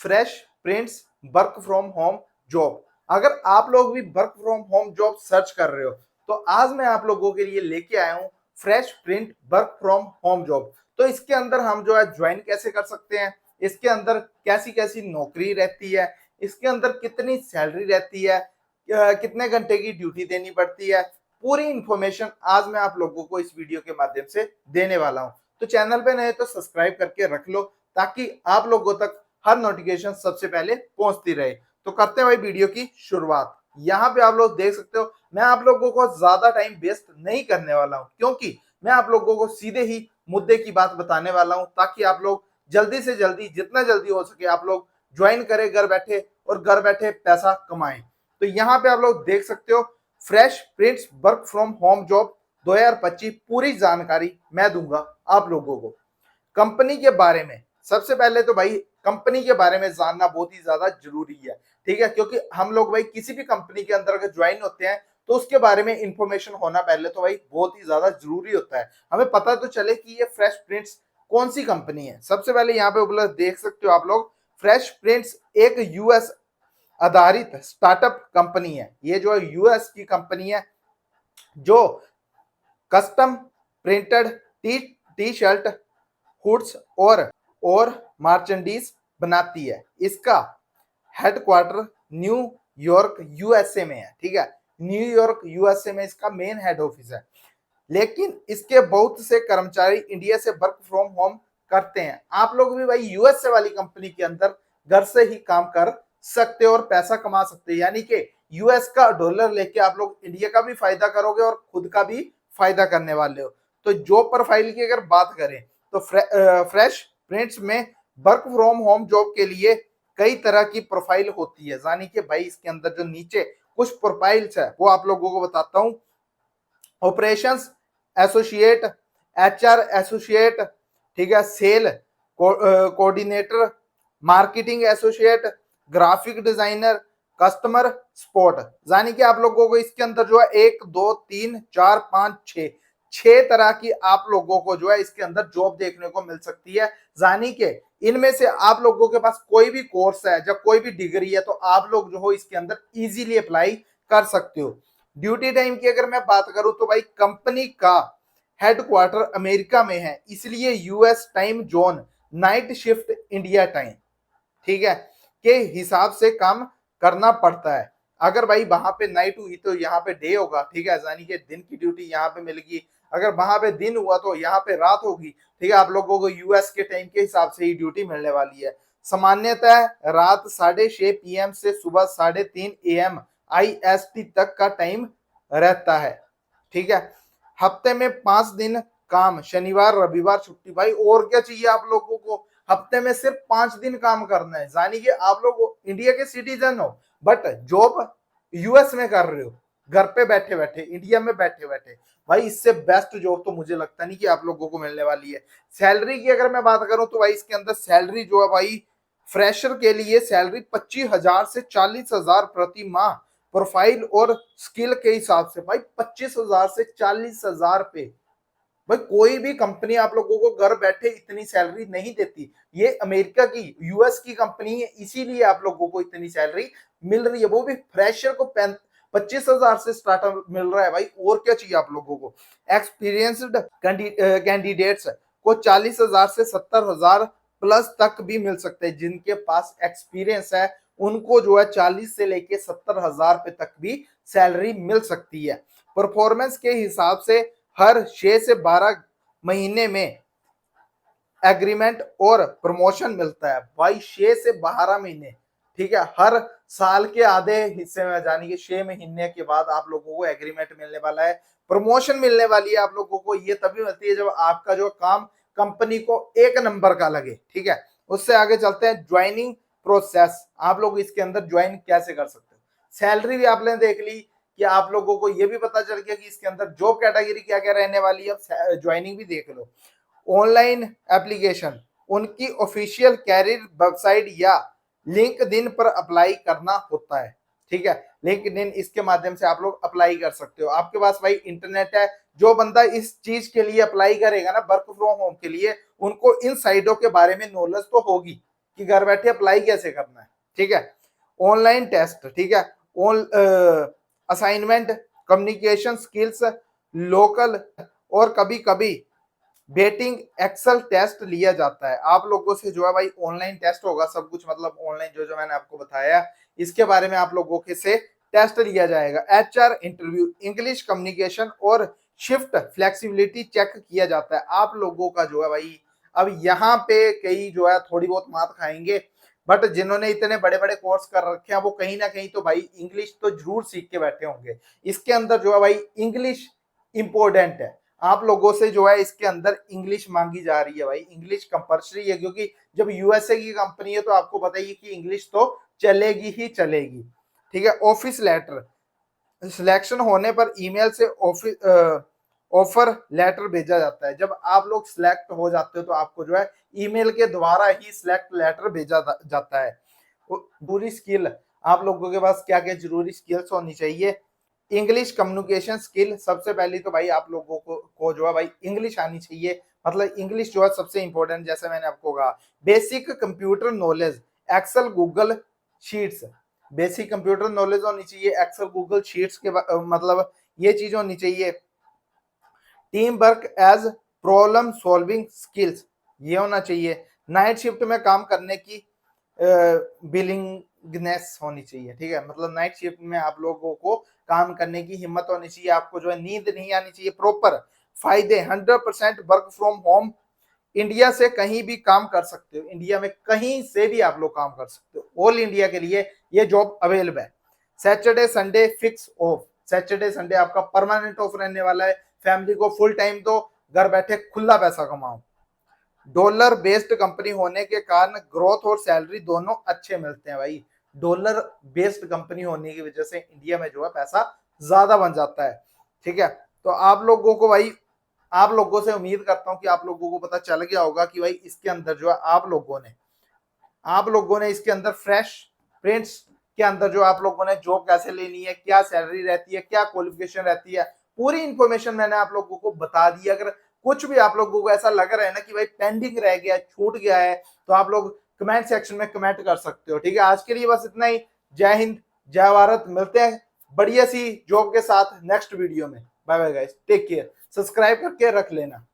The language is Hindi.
Fresh prints work from home job. अगर आप लोग भी work from home job search कर रहे हो तो आज मैं आप लोगों के लिए लेके आया हूँ fresh print work from home job. तो इसके अंदर हम जो है ज्वाइन कैसे कर सकते हैं, इसके अंदर कैसी कैसी नौकरी रहती है, इसके अंदर कितनी सैलरी रहती है, कितने घंटे की ड्यूटी देनी पड़ती है, पूरी इंफॉर्मेशन आज मैं आप लोगों को इस वीडियो के माध्यम से देने वाला हूं। तो चैनल पे नए तो सब्सक्राइब करके रख लो ताकि आप लोगों तक हर नोटिफिकेशन सबसे पहले पहुंचती रहे। तो करते हैं भाई वीडियो की शुरुआत। यहाँ पे आप लोग देख सकते हो मैं आप लोगों को ज्यादा टाइम वेस्ट नहीं करने वाला हूँ, क्योंकि मैं आप लोगों को सीधे ही मुद्दे की बात बताने वाला हूँ ताकि आप लोग जल्दी से जल्दी, जितना जल्दी हो सके आप लोग ज्वाइन करें घर बैठे और घर बैठे पैसा कमाएं। तो यहाँ पे आप लोग देख सकते हो fresh prints work from home job 2025 पूरी जानकारी मैं दूंगा आप लोगों को। कंपनी के बारे में सबसे पहले तो भाई कंपनी के बारे में जानना बहुत ही ज्यादा जरूरी है, ठीक है, क्योंकि हम लोग भाई किसी भी कंपनी के अंदर अगर ज्वाइन होते हैं तो उसके बारे में इंफॉर्मेशन होना पहले तो भाई बहुत ही ज्यादा जरूरी होता है। हमें पता तो चले कि ये फ्रेश प्रिंट्स कौन सी कंपनी है। सबसे पहले यहाँ पे उपलब्ध देख सकते हो आप लोग, फ्रेश प्रिंट्स एक यूएस आधारित स्टार्टअप कंपनी है। ये जो है यूएस की कंपनी है जो custom printed T shirt, hoods और मार्चेंडीज बनाती है। इसका हेडक्वार्टर न्यूयॉर्क यूएसए में है, ठीक है, न्यूयॉर्क यूएसए में इसका मेन हेड ऑफिस है। लेकिन इसके बहुत से कर्मचारी इंडिया से वर्क फ्रॉम होम करते हैं। आप लोग भी भाई यूएसए वाली कंपनी के अंदर घर से ही काम कर सकते हो और पैसा कमा सकते हो, यानी कि यूएस का डॉलर लेके आप लोग इंडिया का भी फायदा करोगे और खुद का भी फायदा करने वाले हो। तो जॉब प्रोफाइल की अगर बात करें तो फ्रेश प्रिंट्स में वर्क फ्रॉम होम जॉब के लिए कई तरह की प्रोफाइल होती है, यानी कि भाई इसके अंदर जो नीचे कुछ प्रोफाइल्स है वो आप लोगों को बताता हूं। ऑपरेशंस एसोसिएट, एचआर एसोसिएट, ठीक है, sale coordinator, marketing associate, graphic designer, customer support. यानी कि आप लोगों को इसके अंदर जो है 1 2 3 4 5 6 तरह की आप लोगों को जो है इसके अंदर जॉब देखने को मिल सकती है। यानी कि इनमें से आप लोगों के पास कोई भी कोर्स है या कोई भी डिग्री है तो आप लोग जो हो इसके अंदर इजीली अप्लाई कर सकते हो। ड्यूटी टाइम की अगर मैं बात करूं तो भाई कंपनी का हेडक्वार्टर अमेरिका में है, इसलिए US time zone night shift India time, ठीक है, के हिसाब से काम करना पड़ता है। अगर भाई वहां पे नाइट हुई तो यहाँ पे डे होगा, ठीक है, यानी कि दिन की ड्यूटी यहाँ पे मिलेगी। अगर वहां पे दिन हुआ तो यहाँ पे रात होगी, ठीक है। आप लोगों को यूएस के टाइम के हिसाब से ही ड्यूटी मिलने वाली है। सामान्यतः रात 6:30 PM से सुबह 3:30 AM IST तक का टाइम रहता है, ठीक है। हफ्ते में 5 दिन काम, शनिवार रविवार छुट्टी। भाई और क्या चाहिए आप लोगों को, हफ्ते में सिर्फ 5 दिन काम करना है। यानी कि आप लोग इंडिया के सिटीजन हो बट जॉब यूएस में कर रहे हो, घर पे बैठे बैठे, इंडिया में बैठे बैठे। भाई इससे बेस्ट जॉब तो मुझे लगता नहीं कि आप लोगों को मिलने वाली है। सैलरी की अगर मैं बात करूं तो भाई इसके अंदर सैलरी जो है भाई फ्रेशर के लिए सैलरी 25,000 से 40,000 प्रति माह, प्रोफाइल और स्किल के हिसाब से भाई 25,000 से 40,000 पे। भाई कोई भी कंपनी आप लोगों को घर बैठे इतनी सैलरी नहीं देती। ये अमेरिका की यूएस की कंपनी है, इसीलिए आप लोगों को इतनी सैलरी मिल रही है, वो भी फ्रेशर को 25,000 से स्टार्टअप मिल रहा है। भाई और क्या चाहिए आप लोगों को। एक्सपीरियंस्ड कैंडिडेट्स को 40,000 से 70,000 प्लस तक भी मिल सकते हैं। जिनके पास एक्सपीरियंस है उनको जो है 40 से लेके 70,000 पे तक भी सैलरी मिल सकती है। परफॉर्मेंस के हिसाब से हर 6 से 12 महीने में एग्रीमेंट और प्रमोशन मिलता है। भाई 6 से 12 महीने, ठीक है, हर साल के आधे हिस्से में, यानी कि 6 महीने के बाद आप लोगों को एग्रीमेंट मिलने वाला है, प्रमोशन मिलने वाली है आप लोगों को। ये तभी मिलती है जब आपका जो काम कंपनी को एक नंबर का लगे, ठीक है। उससे आगे चलते हैं ज्वाइनिंग प्रोसेस, आप लोग इसके अंदर ज्वाइन कैसे कर सकते हो। सैलरी भी आपने देख ली कि आप लोगों को ये भी पता चल गया कि इसके अंदर जॉब कैटेगरी क्या क्या रहने वाली है। अब ज्वाइनिंग भी देख लो। ऑनलाइन एप्लीकेशन, उनकी ऑफिशियल कैरियर वेबसाइट या लिंक्डइन पर अप्लाई करना होता है, ठीक है। लिंक्डइन इसके माध्यम से आप लोग अप्लाई कर सकते हो। आपके पास भाई इंटरनेट है, जो बंदा इस चीज के लिए अप्लाई करेगा ना वर्क फ्रॉम होम के लिए, उनको इन साइटों के बारे में नॉलेज तो होगी कि घर बैठे अप्लाई कैसे करना है, ठीक है। ऑनलाइन टेस्ट, ठीक है, असाइनमेंट, कम्युनिकेशन स्किल्स, लोकल, और कभी कभी बेटिंग एक्सेल टेस्ट लिया जाता है। आप लोगों से जो है भाई ऑनलाइन टेस्ट होगा, सब कुछ मतलब ऑनलाइन जो जो मैंने आपको बताया इसके बारे में आप लोगों के से टेस्ट लिया जाएगा। एचआर इंटरव्यू, इंग्लिश कम्युनिकेशन और शिफ्ट फ्लेक्सिबिलिटी चेक किया जाता है आप लोगों का जो है भाई। अब यहाँ पे कई जो है थोड़ी बहुत मात खाएंगे, बट जिन्होंने इतने बड़े बड़े कोर्स कर रखे हैं वो कहीं ना कहीं तो भाई इंग्लिश तो जरूर सीख के बैठे होंगे। इसके अंदर जो है भाई इंग्लिश इंपॉर्टेंट है। आप लोगों से जो है इसके अंदर इंग्लिश मांगी जा रही है भाई, इंग्लिश कंपलसरी है, क्योंकि जब यूएसए की कंपनी है तो आपको पता ही कि इंग्लिश तो चलेगी ही चलेगी, ठीक है। ऑफिस लेटर, सिलेक्शन होने पर ईमेल से ऑफिस ऑफर लेटर भेजा जाता है। जब आप लोग सिलेक्ट हो जाते हो तो आपको जो है ईमेल के द्वारा ही सिलेक्ट लेटर भेजा जाता है। जरूरी स्किल, आप लोगों के पास क्या क्या जरूरी स्किल्स होनी चाहिए। इंग्लिश कम्युनिकेशन स्किल, सबसे पहले तो भाई आप लोगों को जो है भाई इंग्लिश आनी चाहिए, मतलब इंग्लिश जो है सबसे इंपॉर्टेंट, जैसे मैंने आपको कहा। Basic computer knowledge, Excel Google sheets, basic computer knowledge होनी चाहिए, एक्सेल गूगल शीट्स के मतलब ये चीज होनी चाहिए। Team work as problem solving skills, ये होना चाहिए। नाइट शिफ्ट में काम करने की बिलिंगनेस होनी चाहिए, ठीक है, मतलब नाइट शिफ्ट में आप लोगों को काम करने की हिम्मत होनी चाहिए, आपको जो है नींद नहीं आनी चाहिए। प्रॉपर फायदे, 100% वर्क फ्रॉम होम, इंडिया से कहीं भी काम कर सकते हो, इंडिया में कहीं से भी आप लोग काम कर सकते हो, ऑल इंडिया के लिए ये जॉब अवेलेबल है। Saturday Sunday fix of, Saturday Sunday आपका परमानेंट ऑफ रहने वाला है। फैमिली को फुल टाइम तो घर बैठे खुला पैसा कमाओ। डॉलर बेस्ड कंपनी होने के कारण ग्रोथ और सैलरी दोनों अच्छे मिलते हैं भाई। डॉलर बेस्ड कंपनी होने की वजह से इंडिया में जो है पैसा ज्यादा बन जाता है, ठीक है। तो आप लोगों को भाई, आप लोगों से उम्मीद करता हूं कि आप लोगों को पता चल गया होगा कि भाई इसके अंदर जो है आप लोगों ने इसके अंदर फ्रेश प्रिंट्स के अंदर जो आप लोगों ने जॉब कैसे लेनी है, क्या सैलरी रहती है, क्या क्वालिफिकेशन रहती है, पूरी इंफॉर्मेशन मैंने आप लोगों को बता दी। अगर कुछ भी आप लोगों को ऐसा लग रहा है ना कि भाई पेंडिंग रह गया, छूट गया है, तो आप लोग कमेंट सेक्शन में कमेंट कर सकते हो, ठीक है। आज के लिए बस इतना ही। जय हिंद, जय भारत, मिलते हैं बढ़िया सी जॉब के साथ नेक्स्ट वीडियो में। Bye bye guys, take care, subscribe करके रख लेना।